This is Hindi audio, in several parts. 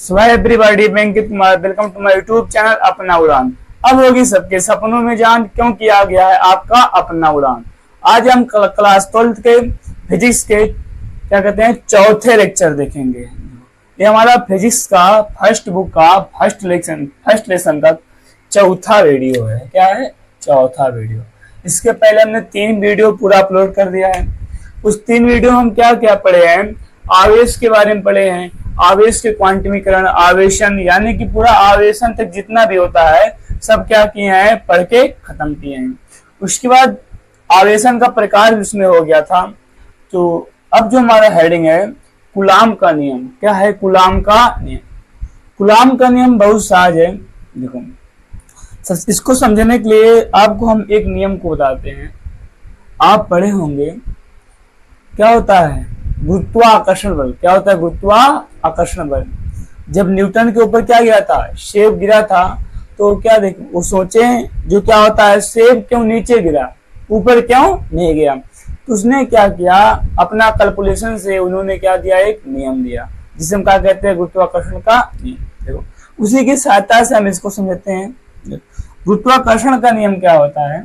सो हाय एवरीबॉडी, मैं Ankit Kumar, welcome to my YouTube channel अपना उड़ान। अब होगी सबके सपनों में जान, क्यों किया गया है आपका अपना उड़ान। आज हम क्लास 12 के फिजिक्स के क्या कहते हैं चौथे लेक्चर देखेंगे। ये हमारा फिजिक्स का फर्स्ट बुक का फर्स्ट लेसन का चौथा वीडियो है। क्या है? चौथा वीडियो। इसके पहले हमने 3 वीडियो पूरा अपलोड कर दिया है। उस 3 वीडियो हम क्या क्या पढ़े हैं? आवेश के बारे में पढ़े हैं, आवेश के क्वांटमीकरण, आवेशन यानी कि पूरा आवेशन तक जितना भी होता है सब क्या किए हैं, पढ़ के खत्म किए हैं। उसके बाद आवेशन का प्रकार उसमें हो गया था। तो अब जो हमारा हेडिंग है कूलाम का नियम। क्या है कूलाम का नियम? कूलाम का नियम बहुत सहज है। देखो, इसको समझने के लिए आपको हम एक नियम को बताते हैं। आप पढ़े होंगे क्या होता है गुरुत्वाकर्षण बल। क्या होता है गुरुत्वाकर्षण बल? जब न्यूटन के ऊपर क्या गिरा था, सेब गिरा था, तो क्या देखो वो सोचे जो क्या होता है सेब क्यों नीचे गिरा, ऊपर क्यों नहीं गया। तो उसने क्या किया, अपना कैलकुलेशन से उन्होंने क्या दिया, एक नियम दिया जिसे हम क्या कहते हैं गुरुत्वाकर्षण का नियम। देखो उसी की सहायता से हम इसको समझते हैं। गुरुत्वाकर्षण का नियम क्या होता है,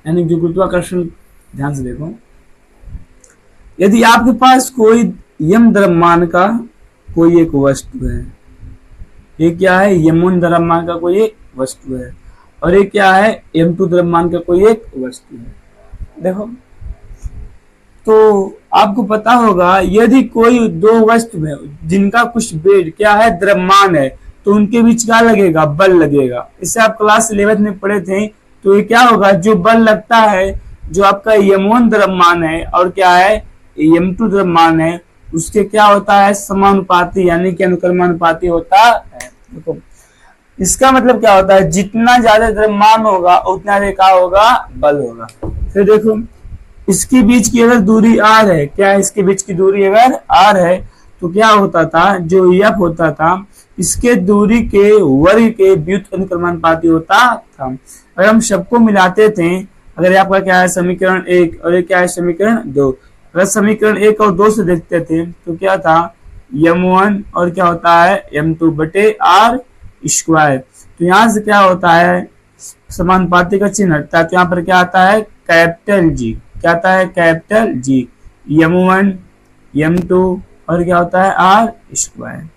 यानी जो गुरुत्वाकर्षण, ध्यान से देखो, यदि आपके पास कोई यम द्रव्यमान का कोई एक वस्तु है, ये क्या है यम1 द्रव्यमान का कोई एक वस्तु है, और ये क्या है m2 द्रव्यमान का कोई एक वस्तु है। देखो तो आपको पता होगा यदि कोई 2 वस्तु है जिनका कुछ वेग क्या है द्रव्यमान है, तो उनके बीच क्या लगेगा, बल लगेगा। इससे आप क्लास 11 में पढ़े थे। तो ये क्या होगा, जो बल लगता है, जो आपका यम1 द्रव्यमान है और क्या है m2 द्रव्यमान है, उसके क्या होता है समानुपाती यानी कि अनुक्रमानुपाती होता है। देखो इसका मतलब क्या होता है, जितना ज्यादा द्रव्यमान होगा उतना क्या होगा, बल होगा। फिर देखो इसके बीच की अगर दूरी r है, क्या है इसके बीच की दूरी अगर r है, तो क्या होता था जो f होता था इसके दूरी के वर्ग के व्युत्क्रम अनुक्रमानुपाती होता था। अगर हम सबको मिलाते थे, अगर आपका क्या है समीकरण 1 और ये क्या है समीकरण 2, अगर समीकरण 1 और 2 से देखते थे तो क्या था m1 और क्या होता है m2 बटे r स्क्वायर। तो यहाँ से क्या होता है समानुपाती का चिन्ह हटता है, तो यहाँ पर क्या आता है कैपिटल G। क्या आता है कैपिटल G, m1 m2 और क्या होता है r स्क्वायर।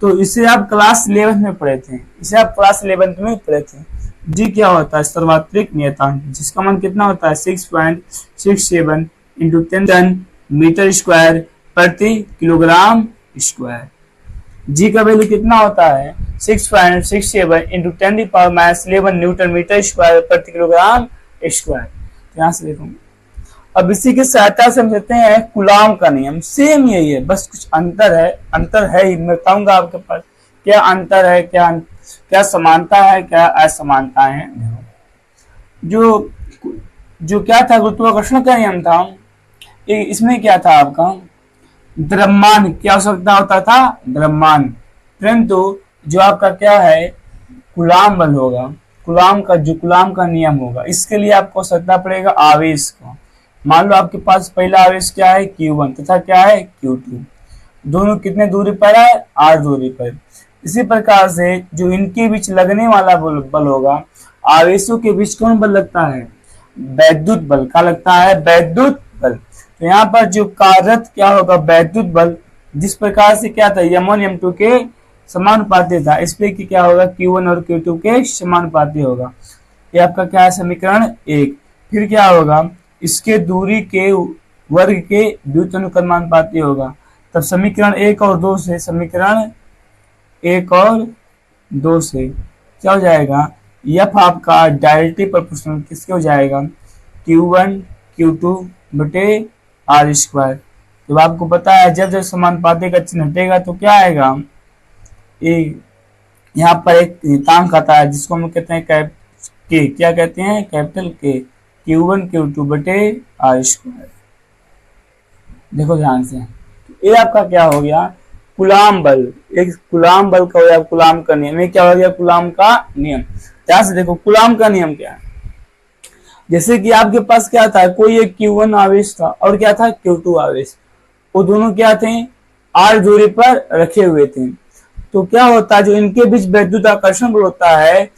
तो इसे आप क्लास 11 में पढ़े थे, इसे आप क्लास 11 में पढ़े थे। G क्या होता है सर्वात्रिक नियतांक, जिसका मान कितना होता है 6.67 इंटू 10 मीटर स्क्वायर प्रति किलोग्राम स्क्वायर। जी का वैल्यू कितना होता है 6.67 इंटू 10⁻11 न्यूटन मीटर स्क्वायर प्रति किलोग्राम स्क्वायर। यहाँ से देखो, अब इसी की सहायता से हम कहते हैं कूलाम का नियम। सेम यही है, बस कुछ अंतर है ही। मैं बताऊंगा आपके पास क्या अंतर है, क्या समानता है, क्या असमानता है। जो क्या था गुरुत्वाकर्षण का नियम था, इसमें क्या था आपका द्रव्यमान की आवश्यकता होता था, द्रव्यमान। परंतु जो आपका क्या है कूलाम बल होगा, कूलाम का नियम होगा, इसके लिए आपको आवश्यकता पड़ेगा आवेश का। मान लो आपके पास पहला आवेश क्या है Q1 तथा क्या है Q2, दोनों कितने दूरी पर है, r दूरी पर। इसी प्रकार से जो इनके बीच लगने वाला बल होगा, आवेशों के बीच कौन बल लगता है, वैद्युत बल का लगता है, वैद्युत बल। तो यहाँ पर जो कार्यरत क्या होगा वैद्युत बल, जिस प्रकार से क्या था m1 m2 के समानुपाती था, इस पे क्या होगा Q1 और Q2 के समानुपाती होगा। ये आपका क्या है समीकरण 1। फिर क्या होगा इसके दूरी के वर्ग के व्युत्क्रम अनुक्रमानुपाती होगा। तब समीकरण 1 और 2 से, समीकरण 1 और 2 से क्या हो जाएगा, F आपका डायरेक्टली प्रोपोर्शनल किसके हो जाएगा Q1 Q2 बटे r स्क्वायर। जब आपको पता है जब समानुपाती का चिन्ह हटेगा तो क्या आएगा, यहाँ पर एक नियतांक आता है जिसको हम कहते हैं के, क्या कहते हैं कैपिटल के, Q1 Q2 बटे r स्क्वायर। देखो ध्यान से, ये आपका क्या हो गया कूलाम बल, एक कूलाम बल का हो गया कूलाम का नियम। ये क्या हो गया कूलाम का नियम। ध्यान से देखो कूलाम का नियम क्या है, जैसे कि आपके पास क्या था कोई एक Q1 आवेश था और क्या था Q2 आवेश, वो दोनों क्या थे r दूरी पर रखे हुए थे। तो क्या होता है, जो इनके बीच वैद्युत आकर्षण बल होता है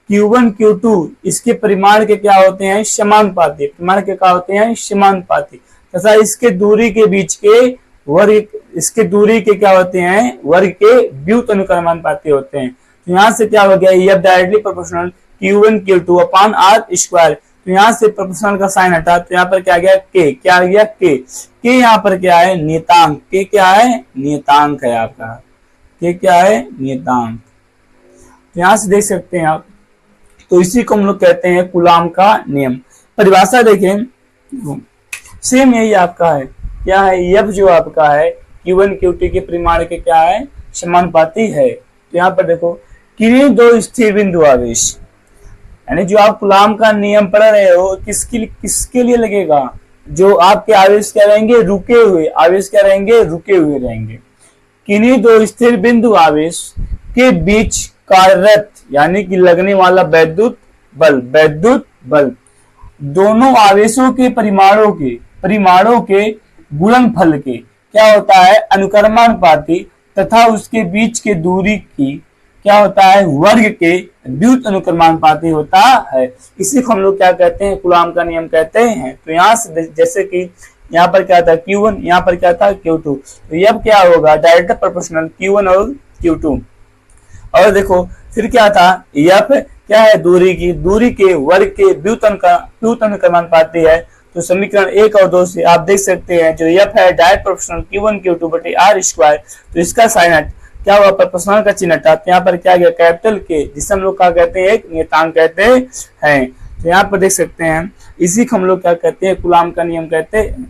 Q1 Q2, इसके परिमाण के क्या होते हैं, समानुपाती। परिमाण के क्या होते हैं, समानुपाती। तथा इसके दूरी के बीच के वर्ग, इसके दूरी के क्या होते हैं, वर्ग के व्युत अनुक्रमानुपाती होते हैं। तो यहाँ से क्या हो गया, ये directly proportional Q1 Q2 upon r square. तो यहाँ से प्रोपोर्शनल का साइन हटा, तो यहाँ पर क्या गया, के। क्या आ गया, के। के यहाँ पर क्या है, नियतांक। के क्या है, नियतांक है आपका। के क्या है, नियतांक। तो यहाँ से देख सकते हैं आप। तो इसी को हम लोग कहते हैं कूलाम का नियम। परिभाषा देखें, सेम यही आपका है। क्या है, एफ जो आपका है Q1 Q2 के परिमाण के क्या है, समानुपाती है। तो यहाँ पर देखो, किन्हीं दो स्थिर बिंदु आवेश, यानी जो आप कूलाम का नियम पढ़ रहे हो, किसके लिए लगेगा, जो आपके आवेश क्या रहेंगे, रुके हुए। आवेश क्या रहेंगे, रुके हुए रहेंगे। किन्हीं दो स्थिर बिंदु आवेश के बीच कार्यरत, यानी कि लगने वाला वैद्युत बल दोनों आवेशों के परिमाणों के गुणनफल के क्या होता है, अनुक्रमानुपाती, तथा उसके बीच के दूरी की क्या होता है, वर्ग के व्युत अनुक्रमानुपाती होता है। इसी को हम लोग क्या कहते हैं, कूलाम का नियम कहते हैं। तो यहाँ से जैसे कि यहाँ पर क्या था Q1, यहाँ पर क्या था Q2, तो ये अब क्या होगा, डायरेक्ट प्रोपोर्शनल Q1 और Q2। और देखो फिर क्या था, यह क्या है, दूरी के वर्ग के व्युत अनुक्रमानुपाती है। तो समीकरण 1 और 2 से आप देख सकते हैं, जो यह है डायरेक्ट प्रोपोर्शनल Q1 Q2 बटे आर स्क्वायर। तो इसका साइन हट क्या हुआ, प्रोपोर्शनल का चिन्ह हटा, तो यहाँ पर क्या गया, कैपिटल के, जिसे हम लोग क्या कहते हैं, एक नियतांक कहते हैं। तो यहाँ पर देख सकते हैं, इसी को हम लोग क्या कहते हैं, कूलाम का नियम कहते हैं।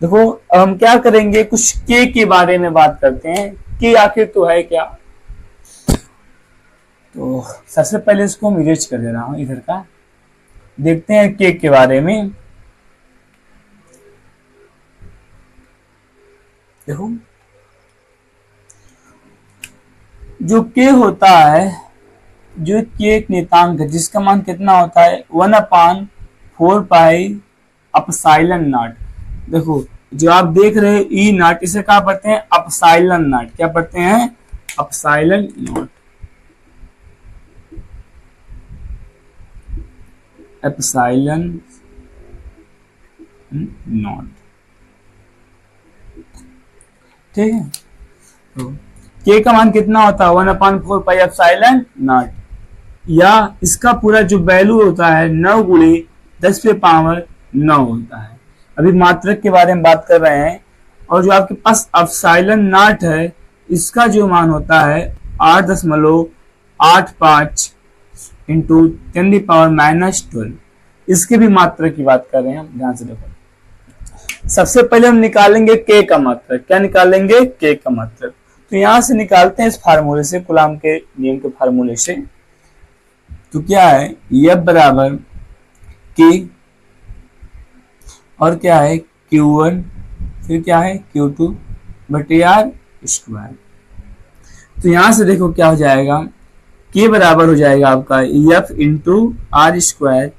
देखो अब हम क्या करेंगे, कुछ के बारे में बात करते हैं। के आखिर तो है क्या, तो सबसे पहले इसको हम इरेज कर दे रहा हूं इधर का। देखते हैं के बारे में। देखो जो के होता है, जो के एक नियतांक है जिसका मान कितना होता है, 1/4 पाई अपसाइलन नॉट। देखो जो आप देख रहे हैं ई नॉट, इसे क्या पढ़ते हैं, अपसाइलन नॉट। क्या पढ़ते हैं, अपसाइलन नॉट। एप्सिलॉन नॉट, ठीक है। तो के का मान कितना होता है, 1/4 पाई एप्सिलॉन नॉट, या इसका पूरा जो वैल्यू होता है 9 गुणे 10⁻9 होता है। अभी मात्रक के बारे में बात कर रहे हैं। और जो आपके पास एप्सिलॉन नॉट है, इसका जो मान होता है 8.85 इंटू 10⁻⁻12। इसके भी मात्रक की बात कर रहे हैं हम, ध्यान से देखो। सबसे पहले हम निकालेंगे के का मात्रक। क्या निकालेंगे, के का मात्रक। तो यहां से निकालते हैं इस फार्मूले से, कूलाम के नियम के फार्मूले से। तो क्या है, F बराबर के, और क्या है Q1, फिर क्या है Q2 बटे आर स्क्वायर। तो यहां से देखो क्या हो जाएगा, के बराबर हो जाएगा आपका F इंटू आर स्क्वायर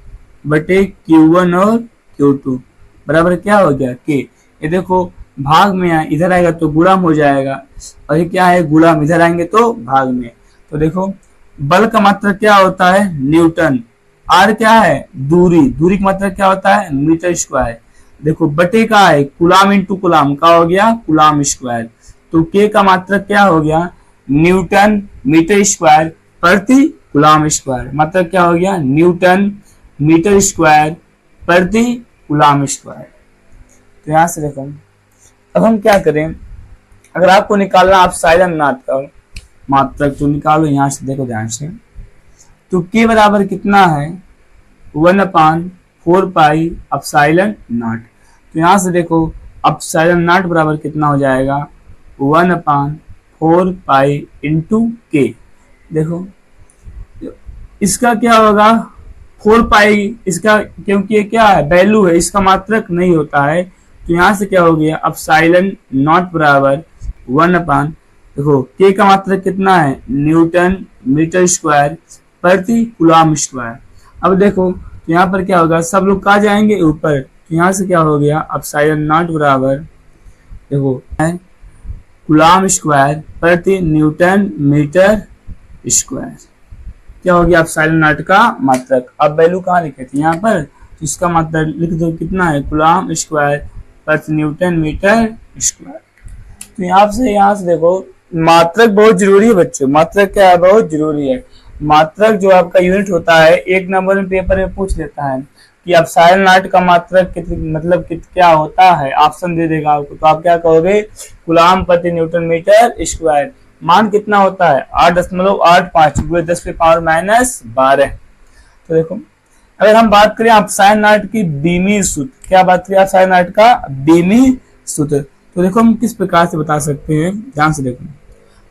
बटे Q1 और Q2 बराबर क्या हो गया, के। ये देखो भाग में है, इधर आएगा तो गुणा हो जाएगा, और ये क्या है, गुणा, इधर आएंगे तो भाग में। तो देखो बल का मात्रक क्या होता है, न्यूटन। आर क्या है, दूरी का मात्रक क्या होता है, मीटर स्क्वायर। देखो बटे का है कूलाम इंटू कूलाम, का हो गया कूलाम स्क्वायर। तो के का मात्रक क्या हो गया, न्यूटन मीटर स्क्वायर प्रति कूलाम स्क्वायर। मतलब क्या हो गया, न्यूटन मीटर स्क्वायर प्रति कूलाम स्क्वायर। तो यहां से देखो अब हम क्या करें, अगर आपको निकालना आप एप्सिलॉन नॉट का मात्रक, तो निकालो यहां से, देखो ध्यान से। तो के बराबर कितना है, 1/4 पाई एप्सिलॉन नॉट। तो यहां से देखो एप्सिलॉन नॉट बराबर कितना हो जाएगा, 1/4 पाई इंटू के। देखो इसका क्या होगा, 4 पाई इसका, क्योंकि ये क्या है, वैल्यू है, इसका मात्रक नहीं होता है। तो यहां से क्या हो गया, एप्सिलॉन नॉट बराबर 1/, देखो के का मात्रक कितना है, न्यूटन मीटर स्क्वायर प्रति कूलाम स्क्वायर। अब देखो तो यहाँ पर क्या होगा, सब लोग कहाँ जाएंगे, ऊपर। तो यहाँ से क्या हो गया, एप्सिलॉन नॉट बराबर देखो कूलम्ब स्क्वायर प्रति न्यूटन मीटर स्क्वायर। क्या हो गया एप्सिलॉन नॉट का मात्रक। अब वैल्यू कहाँ लिखे थे यहाँ पर, तो इसका मात्रक लिख दो कितना है, कूलम्ब स्क्वायर प्रति न्यूटन मीटर स्क्वायर। तो यहाँ से देखो मात्रक बहुत जरूरी है बच्चों, मात्रक क्या है, बहुत जरूरी है। मात्रक जो आपका यूनिट होता है, एक नंबर में पेपर में पूछ लेता है कि एप्सिलॉन नॉट का मात्रक क्या होता है, ऑप्शन दे देगा आपको, तो आप क्या कहोगे, कूलम्ब प्रति न्यूटन मीटर स्क्वायर। मान कितना होता है 8.85 × 10⁻⁻12। तो देखो अगर हम बात करें एप्सिलॉन नॉट की बीमी सूत्र, क्या बात करें एप्सिलॉन नॉट का बीमी सूत्र, तो देखो हम किस प्रकार से बता सकते हैं, ध्यान से देखो।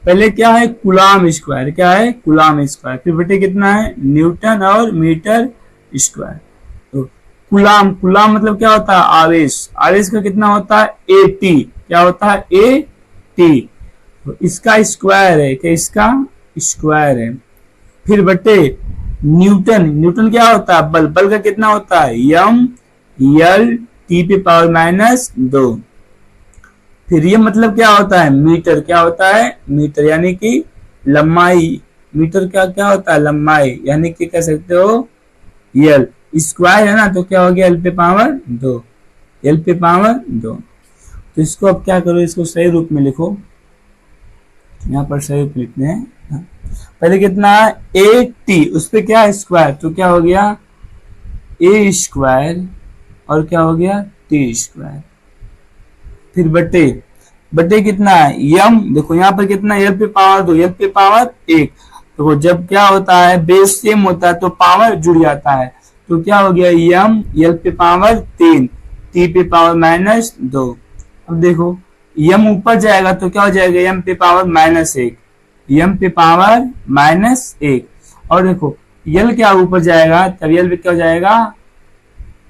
पहले क्या है कूलम्ब स्क्वायर, क्या है कूलम्ब स्क्वायर, फिर बेटे कितना है न्यूटन और मीटर स्क्वायर। तो कूलम्ब मतलब क्या होता है आवेश, आवेश का कितना होता है AT, क्या होता है AT। तो इसका स्क्वायर है, क्या इसका स्क्वायर है। फिर बटे न्यूटन क्या होता है बल, बल का कितना होता है M/L/T⁻²। फिर ये मतलब क्या होता है मीटर, क्या होता है मीटर, यानी कि लंबाई। मीटर क्या होता है लंबाई, यानी कि कह सकते हो L। स्क्वायर है ना, तो क्या हो गया L⁻², L⁻²। तो इसको अब क्या करो, इसको सही रूप में लिखो, यहाँ पर सही रूप लिखते हैं। पहले कितना है AT, उस पर क्या है स्क्वायर, तो क्या हो गया A² और क्या हो गया T²। फिर बटे कितना है M, देखो यहाँ पर कितना L⁻², L⁻1। देखो जब क्या होता है बेस सेम होता है तो पावर जुड़ जाता है, तो क्या हो गया M L⁻3 T⁻²। अब देखो M ऊपर जाएगा तो क्या हो जाएगा M⁻⁻1, M⁻⁻1। और देखो L क्या ऊपर जाएगा, तब L क्या हो जाएगा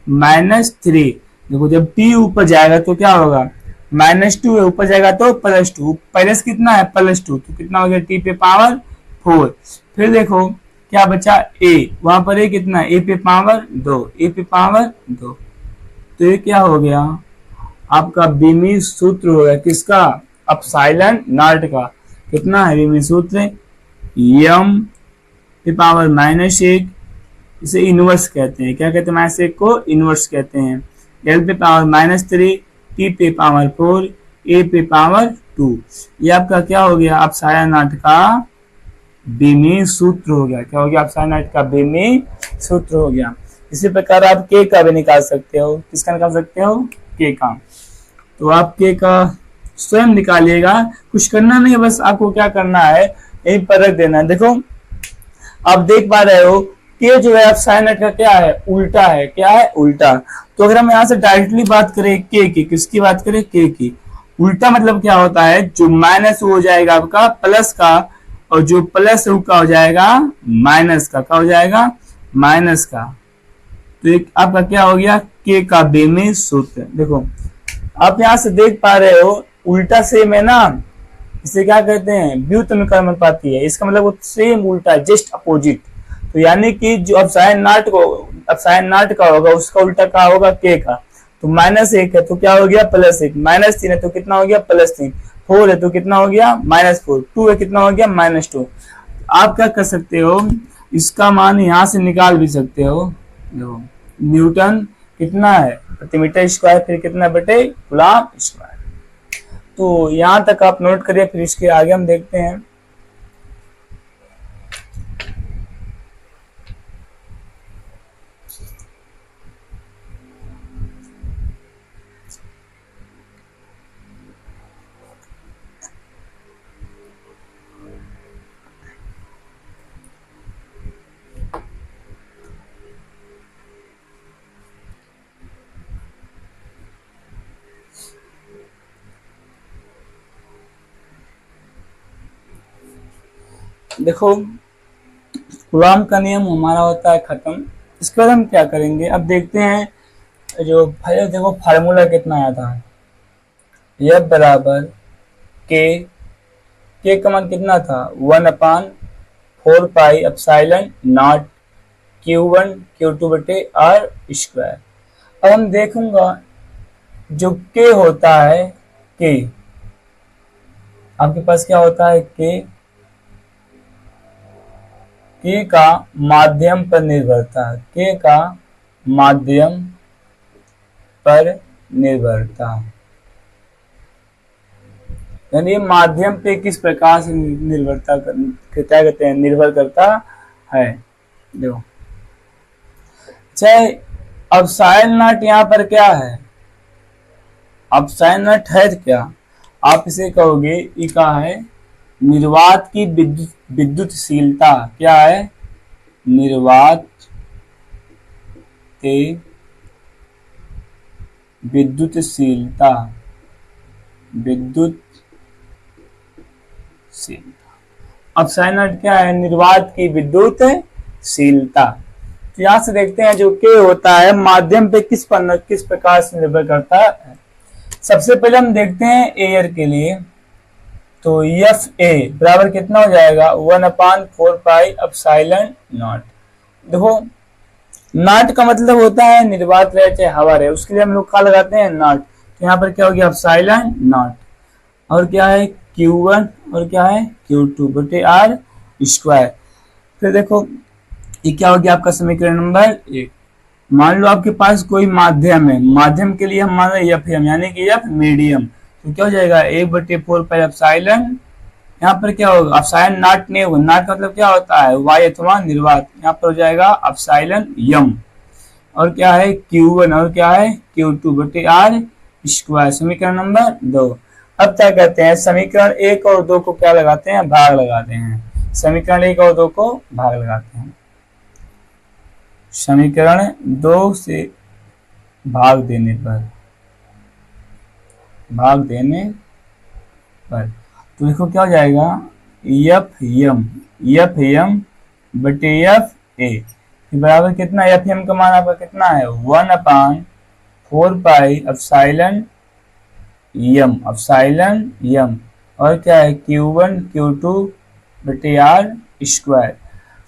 -3। देखो जब T ऊपर जाएगा तो क्या होगा -2 है, ऊपर जाएगा तो +2, प्लस कितना है +2, तो कितना हो गया T⁻4। फिर देखो क्या बचा A, वहां पर A कितना A⁻2। तो ये क्या हो गया आपका बीमी सूत्र हो गया किसका, एप्सिलॉन नॉट का। कितना है बीमी सूत्र M⁻⁻1, इसे इनवर्स कहते हैं, क्या कहते हैं -1 को इनवर्स कहते हैं। L⁻3 T⁻4 A⁻2। ये आपका क्या हो गया एप्सिलॉन नॉट का बीमी सूत्र हो गया। क्या हो गया एप्सिलॉन नॉट का बीमी सूत्र हो गया। इसी प्रकार आप K का भी निकाल सकते हो, किसका निकाल सकते हो K का। तो आप K का स्वयं निकालिएगा, कुछ करना नहीं है, बस आपको क्या करना है यहीं पर रख देना है। देखो आप देख पा रहे हो K जो है एप्सिलॉन नॉट का क्या है उल्टा है, क्या है उल्टा। तो अगर हम यहाँ से डायरेक्टली बात करें K की, किसकी बात करें K की, उल्टा मतलब क्या होता है जो माइनस हो जाएगा आपका प्लस का, और जो प्लस का हो जाएगा माइनस का, क्या हो जाएगा माइनस का। तो एक आपका क्या हो गया K का बीमी सूत्र। देखो आप यहाँ से देख पा रहे हो उल्टा सेम है ना, इसे क्या कहते हैं व्युत्क्रमानुपाती है, इसका मतलब वो सेम उल्टा है, जस्ट अपोजिट। तो यानी कि जो एप्सिलॉन नॉट का होगा उसका उल्टा क्या होगा K का। तो -1 है तो क्या हो गया +1, -3 है तो कितना हो गया +3, 4 है तो कितना हो गया -4, 2 है कितना हो गया -2। आप क्या कर सकते हो इसका मान यहाँ से निकाल भी सकते हो। देखो न्यूटन कितना है प्रति मीटर स्क्वायर, फिर कितना बटे कूलम्ब स्क्वायर। तो यहाँ तक आप नोट करिए, फिर इसके आगे हम देखते हैं। देखो कूलम्ब का नियम हमारा होता है खत्म। इसके बाद हम क्या करेंगे अब देखते हैं। जो पहले देखो फार्मूला कितना आया था, F बराबर K का मान कितना था 1/4 pi epsilon not Q1 Q2 बटे R स्क्वायर। अब हम देखूंगा जो K होता है K आपके पास क्या होता है के का माध्यम पर निर्भरता, के का माध्यम पर निर्भरता, यानी माध्यम पे किस प्रकार से निर्भरता क्या कहते हैं, निर्भर करता है। देखो चाहे अपसाइल नॉट यहाँ पर क्या है, अपसाइल नॉट है तो क्या, आप इसे कहोगे ये क्या है, निर्वात की विद्युतशीलता, क्या है, निर्वात के विद्युतशीलता, विद्युतशीलता। अपसाइल नॉट क्या है, निर्वात की विद्युतशीलता। तो यहां से देखते हैं जो के होता है माध्यम पे किस प्रकार से निर्भर करता है। सबसे पहले हम देखते हैं एयर के लिए, तो एफ ए बराबर कितना हो जाएगा, 1/4 पाई अपसाइलन नॉट। देखो नॉट का मतलब होता है निर्वात रहे चाहे हवा रहे, उसके लिए हम लोग क्या लगाते हैं, नॉट। तो यहाँ पर क्या हो गया, अपसाइलन नॉट, और क्या है Q1 और क्या है Q2 बटे R स्क्वायर। फिर देखो ये क्या हो गया आपका समीकरण नंबर 1। मान लो आपके पास कोई माध्यम है, माध्यम के लिए हम मान रहे एफ एम यानी कि एफ मीडियम, तो क्या हो जाएगा 1/4 पाई एप्सिलॉन, यहाँ पर क्या होगा एप्सिलॉन नॉट नहीं होगा, नॉट मतलब क्या होता है वाई अथवा निर्वात, यहाँ पर हो जाएगा एप्सिलॉन यम, और क्या है Q1 और क्या है Q2 बटे R स्क्वायर। समीकरण नंबर 2। अब क्या कहते हैं, समीकरण 1 और 2 को क्या लगाते हैं, भाग लगाते हैं। समीकरण 1 और 2 को भाग लगाते हैं, समीकरण 2 से भाग देने पर तो देखो क्या हो जाएगा, एफ एम बटे एफ ए बराबर कितना, एफ एम का मान आपका कितना है 1/4 पाई एप्सिलॉन यम, और क्या है Q1 Q2 बटे R स्क्वायर।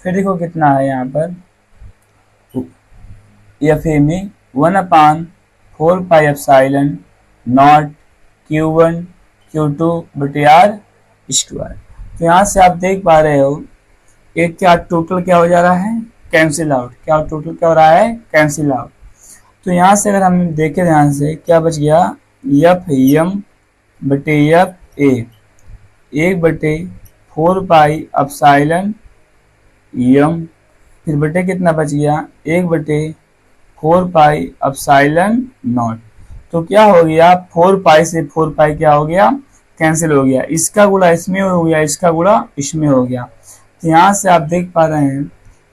फिर देखो कितना है यहाँ पर एफ ए में 1/4 pi epsilon not Q1 Q2 बटे R स्क्वायर। तो यहाँ से आप देख पा रहे हो एक क्या टोटल क्या हो जा रहा है, कैंसिल आउट, क्या टोटल क्या हो रहा है, कैंसिल आउट। तो यहाँ से अगर हम देखें ध्यान से क्या बच गया, एफ एम बटे एफ ए 1/4 पाई एप्सिलॉन यम, फिर बटे कितना बच गया 1/4 पाई एप्सिलॉन नॉट। तो क्या हो गया 4 पाई से 4 पाई क्या हो गया, कैंसिल हो गया, इसका गुणा इसमें हो गया, इसका गुणा इसमें हो गया। तो यहाँ से आप देख पा रहे हैं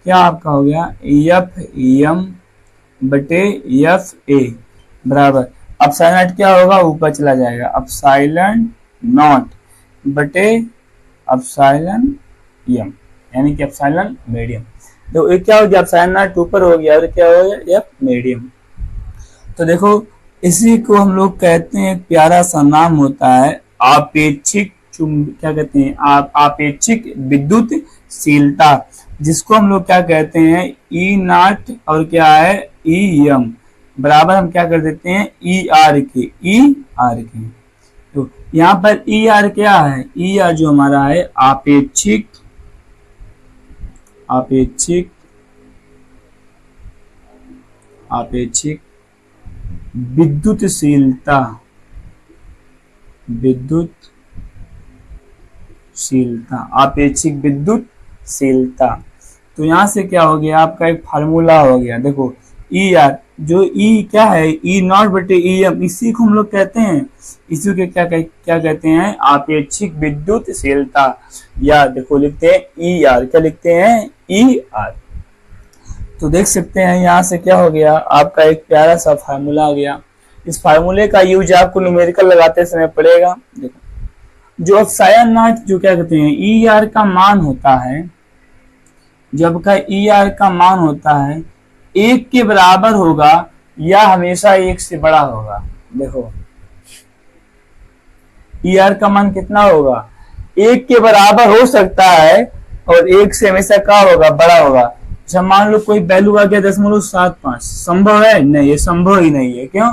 क्या आपका हो गया एफ एम बटे एफ ए बराबर एप्सिलॉन नॉट क्या होगा, ऊपर चला जाएगा, एप्सिलॉन नॉट बटे एप्सिलॉन यम यानी कि एप्सिलॉन मीडियम। तो ये क्या हो गया, एप्सिलॉन नॉट ऊपर हो गया और क्या हो गया एफ मीडियम। तो देखो इसी को हम लोग कहते हैं, एक प्यारा सा नाम होता है आपेक्षिक क्या कहते हैं, आपेक्षिक विद्युतशीलता, जिसको हम लोग क्या कहते हैं ई नॉट और क्या है ई एम बराबर हम क्या कर देते हैं ई आर के। तो यहाँ पर ई आर क्या है, ई आर जो हमारा है आपेक्षिक विद्युतशीलता, आपेक्षिक विद्युतशीलता। तो यहाँ से क्या हो गया आपका एक फार्मूला हो गया, देखो ई आर जो ई क्या है ई नॉट बटे ई एम, इसी को हम लोग कहते हैं, इसी के क्या कहते हैं आपेक्षिक विद्युतशीलता, या देखो लिखते हैं ई आर, क्या लिखते हैं ई आर। तो देख सकते हैं यहाँ से क्या हो गया आपका एक प्यारा सा फार्मूला आ गया। इस फार्मूले का यूज आपको न्यूमेरिकल लगाते समय पड़ेगा। देखो जो एप्सिलॉन नॉट जो क्या कहते हैं ई आर का मान होता है, जब का ई आर का मान होता है 1 के बराबर होगा या हमेशा 1 से बड़ा होगा। देखो ई आर का मान कितना होगा, 1 के बराबर हो सकता है और 1 से हमेशा क्या होगा, बड़ा होगा। अच्छा मान लो कोई वैल्यू आ गया 0.75, संभव है नहीं, ये संभव ही नहीं है। क्यों,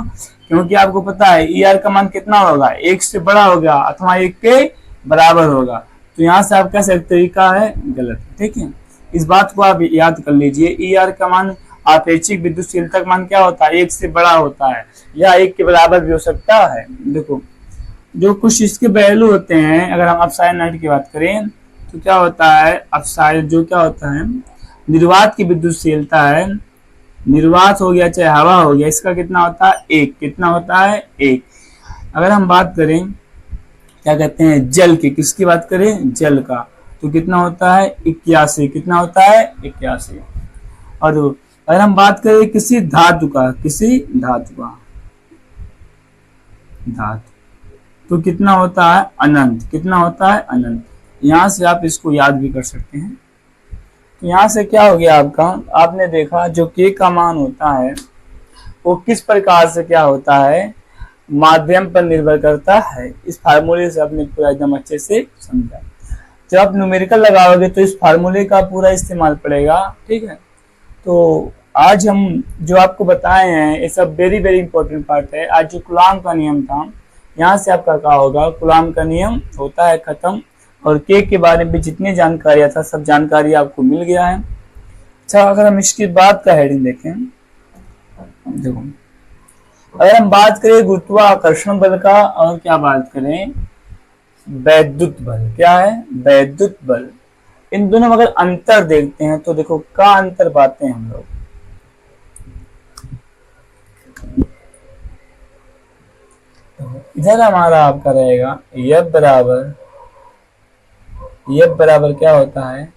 क्योंकि आपको पता है ई आर का मान कितना होगा 1 से बड़ा होगा अथवा 1 के बराबर होगा। तो यहाँ से आपका सही तरीका है गलत, ठीक है। इस बात को आप याद कर लीजिए। ई आर का मान आपेक्षिक विद्युतशीलता का मान क्या होता है, एक से बड़ा होता है या एक के बराबर भी हो सकता है। देखो जो कुछ इसके पहलू होते हैं, अगर हम अपसाइड नट की बात करें तो क्या होता है, अपसाइड जो क्या होता है, निर्वात की विद्युतशीलता है, निर्वात हो गया चाहे हवा हो गया, इसका कितना होता है, एक। कितना होता है, एक। अगर हम बात करें क्या कहते हैं जल की, किसकी बात करें, जल का, तो कितना होता है, 81। कितना होता है, 81। और अगर हम बात करें किसी धातु का, किसी धातु का, धातु, तो कितना होता है, अनंत। कितना होता है, अनंत। यहां से आप इसको याद भी कर सकते हैं। तो यहां से क्या हो गया आपका, आपने देखा जो के का मान होता है वो किस प्रकार से क्या होता है, माध्यम पर निर्भर करता है। इस फार्मूले से आपने पूरा एकदम अच्छे से समझा। जब आप न्यूमेरिकल लगाओगे तो इस फार्मूले का पूरा इस्तेमाल पड़ेगा, ठीक है। तो आज हम जो आपको बताए हैं ये सब वेरी वेरी इंपॉर्टेंट पार्ट है। आज जो कूलॉम का नियम था, यहाँ से आपका क्या होगा, कूलॉम का नियम होता है खत्म, और के बारे में जितनी जानकारी था सब जानकारी आपको मिल गया है। अच्छा, अगर हम इसकी बात का हेडिंग देखें, देखो अगर हम बात करें गुरुत्वाकर्षण बल का, और क्या बात करें वैद्युत बल, क्या है, वैद्युत बल, इन दोनों में अगर अंतर देखते हैं तो देखो क्या अंतर पाते हैं हम लोग। इधर हमारा आपका रहेगा F बराबर क्या होता है,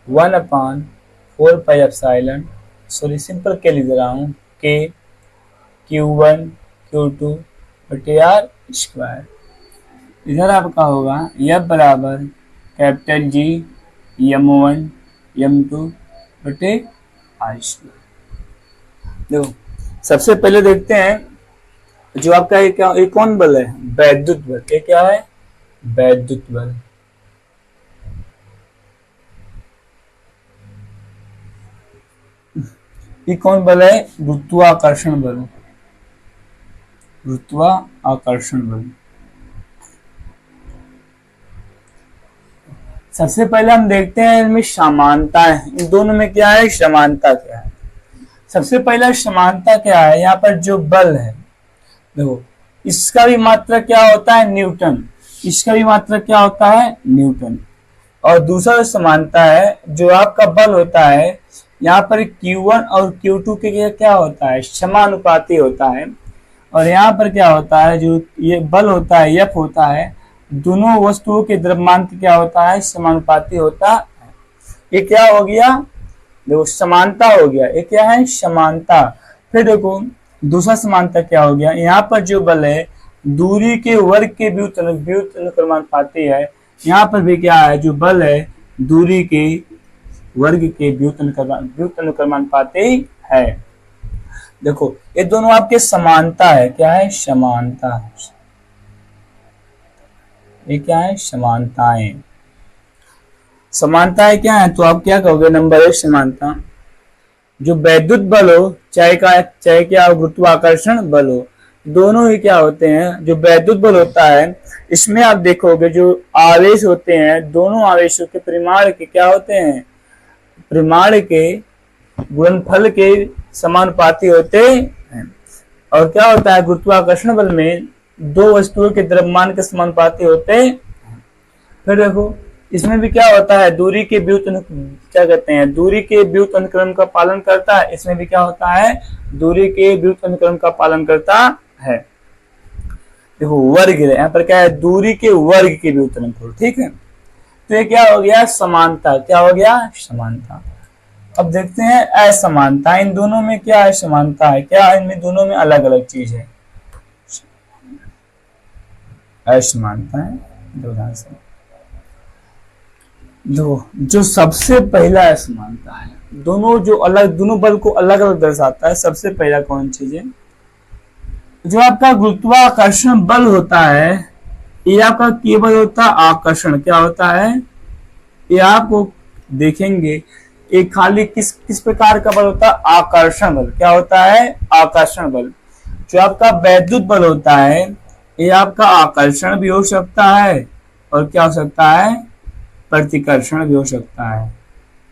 1/4 पाई एप्सिलॉन, सॉरी सिंपल के लिख रहा हूँ, के Q1 Q2 बटे R स्क्वायर। इधर आपका होगा F बराबर कैपिटल G M1 M2 बटे R स्क्वायर। देखो सबसे पहले देखते हैं जो आपका एक कौन बल है, वैद्युत बल। ये क्या है, वैद्युत बल। ये कौन बल है, गुरुत्वाकर्षण बल, गुरुत्वाकर्षण बल। सबसे पहले हम देखते हैं इनमें समानता है, इन दोनों में क्या है, समानता क्या है। सबसे पहला समानता क्या है, यहाँ पर जो बल है देखो इसका भी मात्रक क्या होता है, न्यूटन, इसका भी मात्रक क्या होता है, न्यूटन। और दूसरा समानता है जो आपका बल होता है, यहाँ पर Q1 और Q2 के क्या होता है, समानुपाती होता है। और यहाँ पर क्या होता है, जो ये बल होता है F होता है, दोनों वस्तुओं के द्रव्यमान क्या होता है, समानुपाती होता है। ये क्या हो गया, देखो समानता हो गया, ये क्या है, समानता। फिर देखो दूसरा समानता क्या हो गया, यहाँ पर जो बल है दूरी के वर्ग के व्युत्क्रमानुपाती है। यहाँ पर भी क्या है, जो बल है दूरी के वर्ग के व्युत्क्रमानुपाती है। देखो ये दोनों आपके समानता है, क्या है, समानता है। ये क्या है, समानताएं। समानताएं क्या है, तो आप क्या कहोगे, नंबर 1 समानता, जो वैद्युत बल हो चाहे क्या गुरुत्वाकर्षण बल हो, दोनों ही क्या होते हैं, जो वैद्युत बल होता है इसमें आप देखोगे जो आवेश होते हैं, दोनों आवेशों के परिमाण के क्या होते हैं, परिमाण के गुणनफल के समानुपाती होते हैं। और क्या होता है, गुरुत्वाकर्षण बल में दो वस्तुओं के द्रव्यमान के समानुपाती होते हैं। फिर देखो इसमें भी क्या होता है, दूरी के क्या कहते हैं, दूरी के व्युत्क्रम का पालन करता है। इसमें भी क्या होता है, दूरी के व्युत्क्रम का पालन करता है। देखो वर्ग है, यहाँ पर क्या है, दूरी के वर्ग के व्युत्क्रम, ठीक है। तो ये क्या हो गया, समानता, क्या हो गया, समानता। अब देखते हैं असमानता, इन दोनों में क्या है, समानता है, क्या इनमें दोनों में अलग अलग चीज है, असमानता है। जो सबसे पहला असमानता है, दोनों जो अलग, दोनों बल को अलग अलग दर्शाता है। सबसे पहला कौन चीज है, जो आपका गुरुत्वाकर्षण बल होता है, ये आपका केवल होता है आकर्षण, क्या होता है, ये आपको देखेंगे एक खाली किस प्रकार का बल होता है, आकर्षण बल, क्या होता है, आकर्षण बल। जो आपका वैद्युत बल होता है ये आपका आकर्षण भी हो सकता है और क्या हो सकता है, प्रतिकर्षण भी हो सकता है।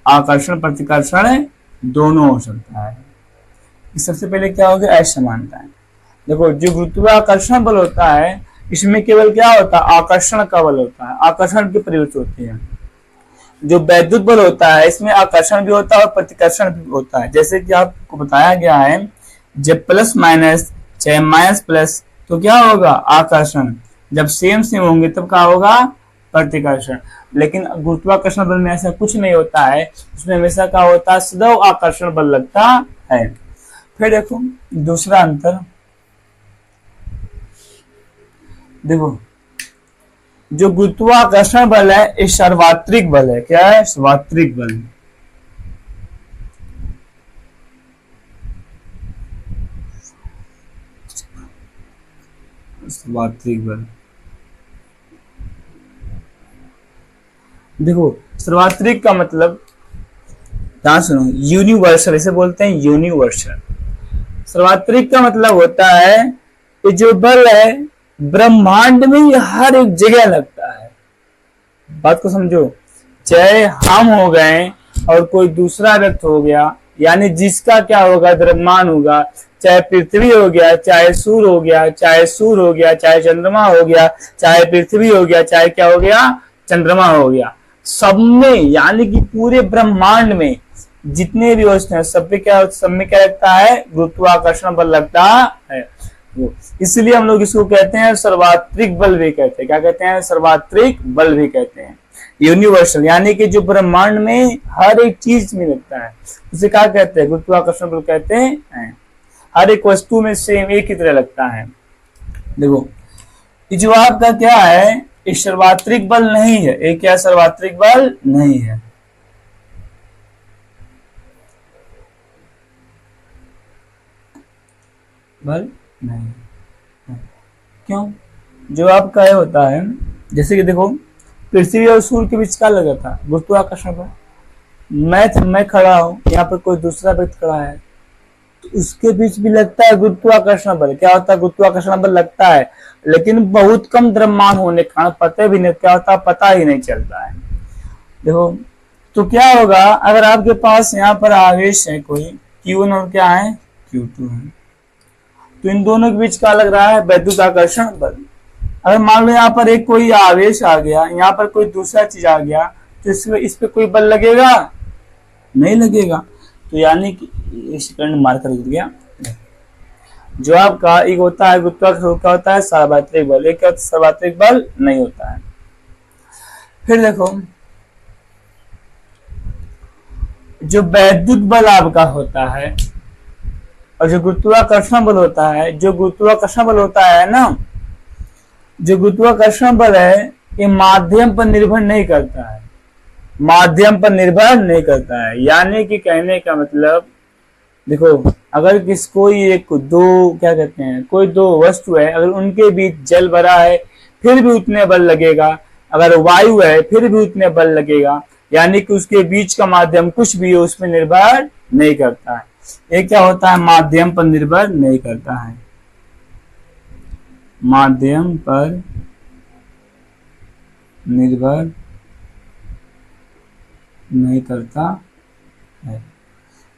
आकर्षण प्रतिकर्षण दोनों हो सकता है। सबसे पहले क्या हो गया, असमानताएं। देखो जो गुरुत्वाकर्षण बल होता है इसमें केवल क्या होता है, आकर्षण का बल होता है, आकर्षण की प्रवृत्ति होती है। जो वैद्युत बल होता है इसमें आकर्षण भी होता है और प्रतिकर्षण भी होता है। जैसे कि आपको बताया गया है जब प्लस माइनस चाहे माइनस प्लस तो क्या होगा, आकर्षण। जब सेम सेम होंगे तब क्या होगा, प्रतिकर्षण। लेकिन गुरुत्वाकर्षण बल में ऐसा कुछ नहीं होता है, उसमें हमेशा क्या होता है, सदैव आकर्षण बल लगता है। फिर देखो दूसरा अंतर, देखो जो गुरुत्वाकर्षण बल है ये सार्वत्रिक बल है। क्या है, सार्वत्रिक बल। सार्वत्रिक बल, देखो सार्वत्रिक का मतलब ध्यान सुनो, यूनिवर्सल इसे बोलते हैं, यूनिवर्सल। सार्वत्रिक का मतलब होता है कि जो बल है ब्रह्मांड में हर एक जगह लगता है। बात को समझो, चाहे हम हो गए और कोई दूसरा व्यक्ति हो गया, यानी जिसका क्या होगा, द्रव्यमान होगा, चाहे पृथ्वी हो गया, चाहे सूर्य हो गया, चाहे सूर्य हो गया, चाहे चंद्रमा हो गया, चाहे पृथ्वी हो गया, चाहे क्या हो गया, चंद्रमा हो गया, सब में यानी कि पूरे ब्रह्मांड में जितने भी वस्तु हैं सब में क्या लगता है, गुरुत्वाकर्षण बल लगता है। इसलिए हम लोग इसको कहते हैं सर्वात्रिक बल भी कहते हैं। क्या कहते हैं, सर्वात्रिक बल भी कहते हैं। यूनिवर्सल यानी कि जो ब्रह्मांड में हर एक चीज में लगता है उसे क्या कहते हैं, गुरुत्वाकर्षण बल कहते हैं। हर एक वस्तु में सेम एक ही तरह लगता है। देखो जो आपका क्या है, ये सर्वात्रिक बल नहीं है। ये क्या सर्वात्रिक बल नहीं है। बल नहीं, क्यों, जो आपका ये होता है, जैसे कि देखो पृथ्वी और सूर्य के बीच क्या लगा था, गुरुत्वाकर्षण बल। मैं खड़ा हूं, यहाँ पर कोई दूसरा व्यक्ति खड़ा है तो उसके बीच भी लगता है गुरुत्वाकर्षण बल। क्या होता है, गुरुत्वाकर्षण बल लगता है, लेकिन बहुत कम द्रव्यमान होने के कारण पता भी नहीं क्या होता, पता ही नहीं चलता है। देखो तो क्या होगा, अगर आपके पास यहाँ पर आवेश है कोई Q1 और क्या है, Q2 है, तो इन दोनों के बीच क्या लग रहा है, वैद्युत आकर्षण बल। अगर मान लो यहाँ पर एक कोई आवेश आ गया, यहाँ पर कोई दूसरा चीज आ गया, तो इस पे कोई बल लगेगा, नहीं लगेगा। तो यानी कि इस करंट मार्कर गिर गया। जो आपका एक होता है गुरुत्वाकर्षण, क्या होता है, सार्वत्रिक बल। एक क्या होता है, सार्वत्रिक बल नहीं होता है। फिर देखो जो वैद्युत बल आपका होता है और जो गुरुत्वाकर्षण बल होता है, जो गुरुत्वाकर्षण बल होता है ना, जो गुरुत्वाकर्षण बल है ये माध्यम पर निर्भर नहीं करता है, माध्यम पर निर्भर नहीं करता है। यानी कि कहने का मतलब, देखो अगर कोई एक दो क्या कहते हैं, कोई दो वस्तु है, अगर उनके बीच जल भरा है फिर भी उतने बल लगेगा, अगर वायु है फिर भी उतने बल लगेगा। यानी कि उसके बीच का माध्यम कुछ भी हो उसमें निर्भर नहीं करता है। ये क्या होता है, माध्यम पर निर्भर नहीं करता है, माध्यम पर निर्भर नहीं करता है।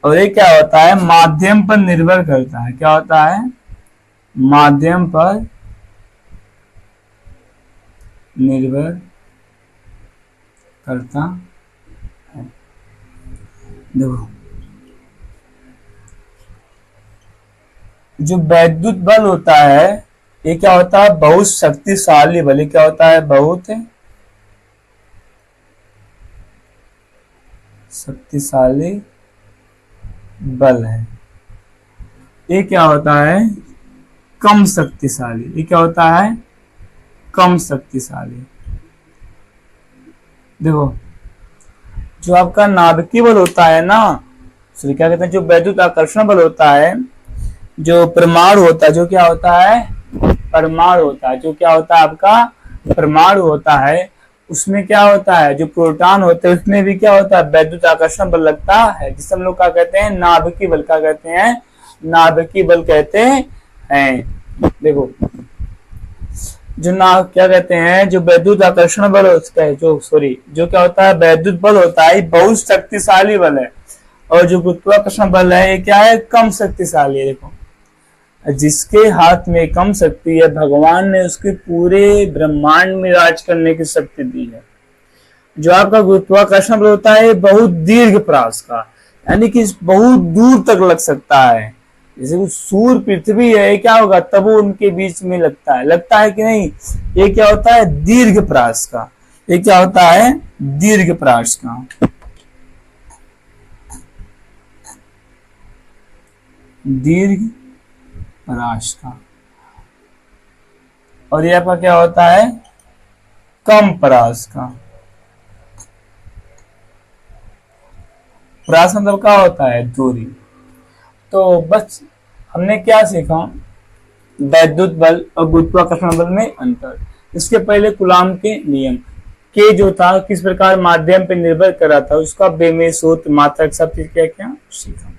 और ये क्या होता है, माध्यम पर निर्भर करता है। क्या होता है, माध्यम पर निर्भर करता है। देखो जो वैद्युत बल होता है ये क्या होता है, बहुत शक्तिशाली बल। क्या होता है, बहुत शक्तिशाली बल है। ये क्या होता है, कम शक्तिशाली। ये क्या होता है, कम शक्तिशाली। देखो जो आपका नाभिकीय बल होता है ना, क्या कहते हैं, जो वैद्युत आकर्षण बल होता है, जो परमाणु होता है, जो क्या होता है, परमाणु होता है, जो क्या होता है आपका परमाणु होता है, उसमें क्या होता है, जो प्रोटॉन होते हैं उसमें भी क्या होता है, वैद्युत आकर्षण बल लगता है, जिसे हम लोग क्या कहते हैं, नाभिकीय बल। क्या कहते हैं, नाभिकीय बल कहते हैं। देखो जो ना क्या कहते हैं, जो वैद्युत आकर्षण बल होता है, जो क्या होता है, वैद्युत बल होता है, बहुत शक्तिशाली बल है। और जो गुरुत्वाकर्षण बल है ये क्या है, कम शक्तिशाली है। देखो, जिसके हाथ में कम शक्ति है, भगवान ने उसके पूरे ब्रह्मांड में राज करने की शक्ति दी है। जो आपका गुरुत्वाकर्षण बल होता है बहुत दीर्घ प्रयास का, यानी कि बहुत दूर तक लग सकता है। जैसे वो सूर्य पृथ्वी है, क्या होगा, तब वो उनके बीच में लगता है कि नहीं। ये क्या होता है, दीर्घ प्रयास का। ये क्या होता है, दीर्घ प्रयास का। दीर्घ प्रयास का। और ये आपका क्या होता है, कम प्रयास का। प्रयास मतलब क्या होता है, दूरी। तो बस हमने क्या सीखा, वैद्युत बल और गुरुत्वाकर्षण बल में अंतर। इसके पहले कूलॉम के नियम के जो था किस प्रकार माध्यम पर निर्भर कर रहा था, उसका बेमेल सूत्र, मात्रक, सब चीज क्या क्या सीखा।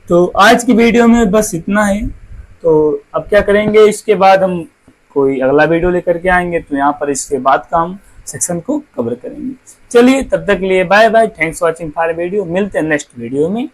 तो आज की वीडियो में बस इतना है। तो अब क्या करेंगे, इसके बाद हम कोई अगला वीडियो लेकर के आएंगे, तो यहाँ पर इसके बाद का हम सेक्शन को कवर करेंगे। चलिए तब तक के लिए bye bye, thanks for watching for video. मिलते हैं नेक्स्ट वीडियो में।